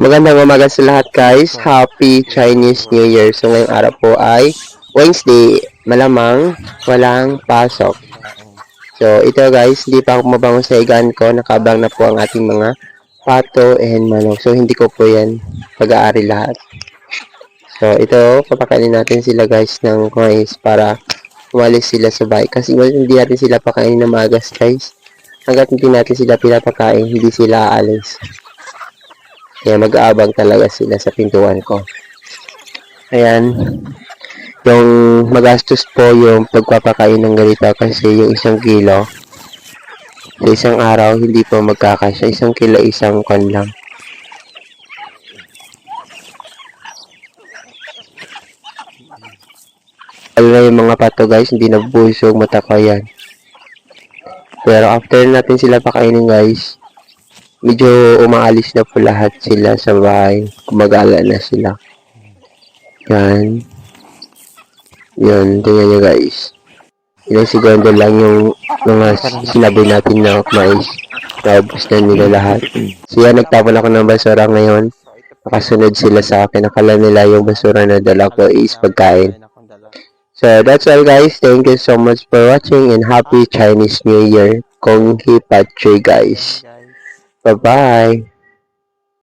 Magandang umaga sa lahat guys. Happy Chinese New Year. So ngayong araw po ay Wednesday. Malamang walang pasok. So ito guys, hindi pa ako mabangon sa higaan ko. Nakabang na po ang ating mga pato and manok. So hindi ko po yan pag-aari lahat. So ito, papakainin natin sila guys ng mais para umalis sila sa bahay. Kasi hindi natin sila pakainin na magas guys. Hanggat hindi natin sila pinapakain, hindi sila aalis. Kaya mag-aabang talaga sila sa pintuan ko. Ayan. Yung magastos po yung pagpapakain ng ganito kasi yung 1 kilo sa isang araw hindi po magkakasya. 1 kilo isang kon lang. Lalo na yung mga pato guys, hindi nabusog, mataka yan. Pero after natin sila pakainin guys, medyo umaalis na po lahat sila sa bahay. Kumagala na sila. Yan. Yun, tingnan nyo guys. Ilang segundo lang yung mga sinabi natin na mais. Naubos na nila lahat. So yan, nagtapon ako ng basura ngayon. Nakasunod sila sa akin. Akala nila yung basura na dala ko is pagkain. So that's all guys. Thank you so much for watching and happy Chinese New Year. Kong Hi Pat Chui guys. Bye bye.